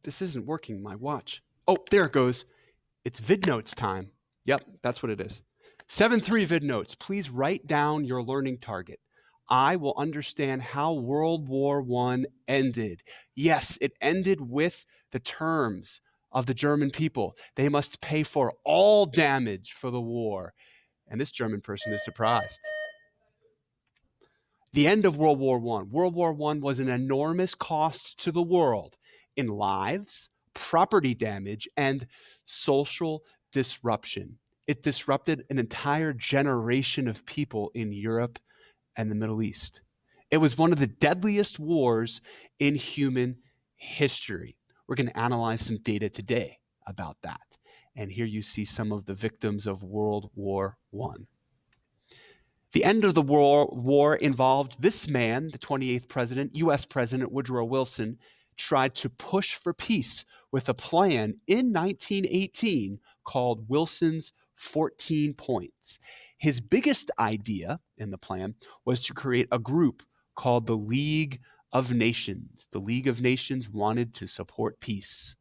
This isn't working, my watch. Oh, there it goes. It's VidNotes time. Yep, that's what it is. 7-3 VidNotes. Please write down your learning target. I will understand how World War I ended. Yes, it ended with the terms of the German people. They must pay for all damage for the war. And this German person is surprised. The end of World War I. World War I was an enormous cost to the world in lives, property damage, and social disruption. It disrupted an entire generation of people in Europe and the Middle East. It was one of the deadliest wars in human history. We're going to analyze some data today about that. And here you see some of the victims of World War I. The end of the war involved this man, the 28th president, U.S. President Woodrow Wilson, tried to push for peace with a plan in 1918 called Wilson's 14 Points. His biggest idea in the plan was to create a group called the League of Nations. The League of Nations wanted to support peace.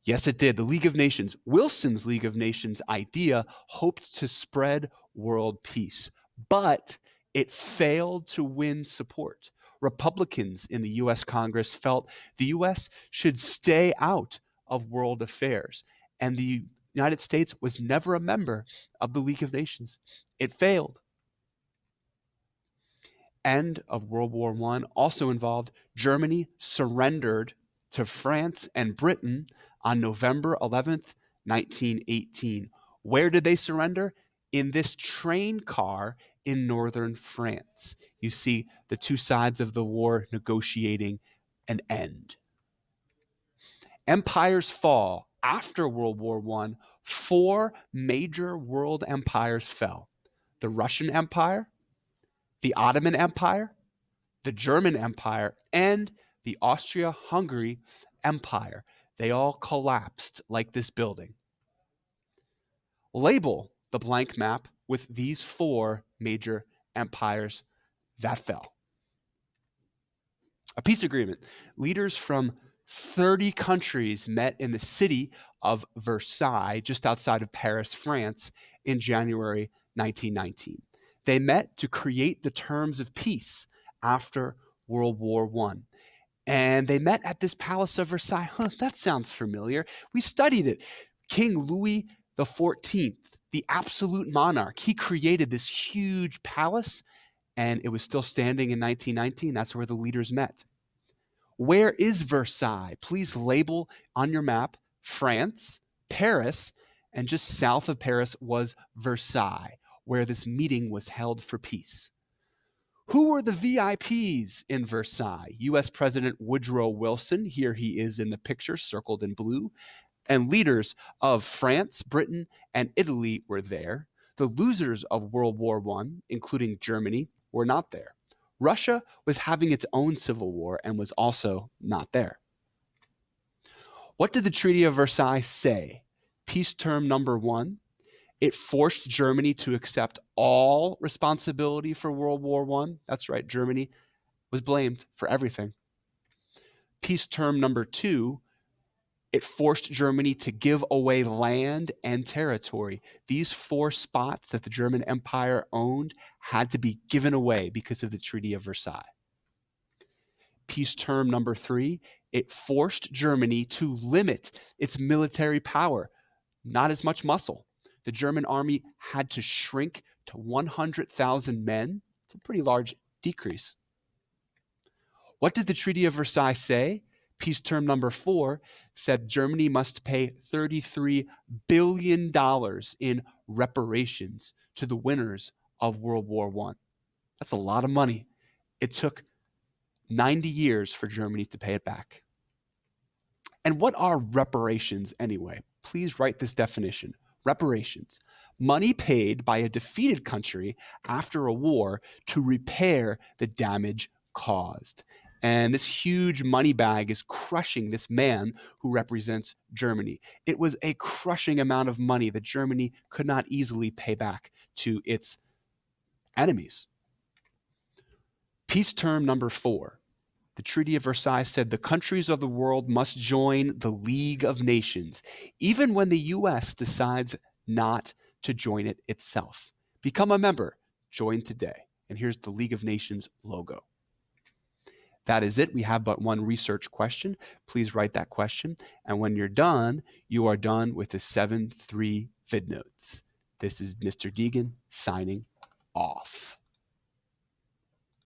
Yes, it did. The League of Nations, Wilson's League of Nations idea hoped to spread world peace, but it failed to win support. Republicans in the U.S. Congress felt the U.S. should stay out of world affairs, and the United States was never a member of the League of Nations. It failed. End of World War I also involved Germany surrendered to France and Britain on November 11th, 1918. Where did they surrender? In this train car in northern France. You see the two sides of the war negotiating an end. Empires fall. After World War I, 4 major world empires fell. The Russian Empire, the Ottoman Empire, the German Empire, and the Austria-Hungary Empire. They all collapsed like this building. Label the blank map with these 4 major empires that fell. A peace agreement. Leaders from 30 countries met in the city of Versailles, just outside of Paris, France, in January 1919. They met to create the terms of peace after World War I. And they met at this Palace of Versailles. That sounds familiar. We studied it. King Louis XIV, the absolute monarch, he created this huge palace, and it was still standing in 1919. That's where the leaders met. Where is Versailles? Please label on your map France, Paris, and just south of Paris was Versailles, where this meeting was held for peace. Who were the VIPs in Versailles? U.S. President Woodrow Wilson, here he is in the picture, circled in blue, and leaders of France, Britain, and Italy were there. The losers of World War I, including Germany, were not there. Russia was having its own civil war and was also not there. What did the Treaty of Versailles say? Peace term number 1. It forced Germany to accept all responsibility for World War I. That's right, Germany was blamed for everything. Peace term number 2, it forced Germany to give away land and territory. These 4 spots that the German Empire owned had to be given away because of the Treaty of Versailles. Peace term number 3, it forced Germany to limit its military power, not as much muscle. The German army had to shrink to 100,000 men. It's a pretty large decrease. What did the Treaty of Versailles say? Peace term number 4 said Germany must pay $33 billion in reparations to the winners of World War I. That's a lot of money. It took 90 years for Germany to pay it back. And what are reparations anyway? Please write this definition. Reparations. Money paid by a defeated country after a war to repair the damage caused. And this huge money bag is crushing this man who represents Germany. It was a crushing amount of money that Germany could not easily pay back to its enemies. Peace term number 4. The Treaty of Versailles said the countries of the world must join the League of Nations, even when the U.S. decides not to join it itself. Become a member. Join today. And here's the League of Nations logo. That is it. We have but one research question. Please write that question. And when you're done, you are done with the 7-3 VidNotes. This is Mr. Deegan signing off.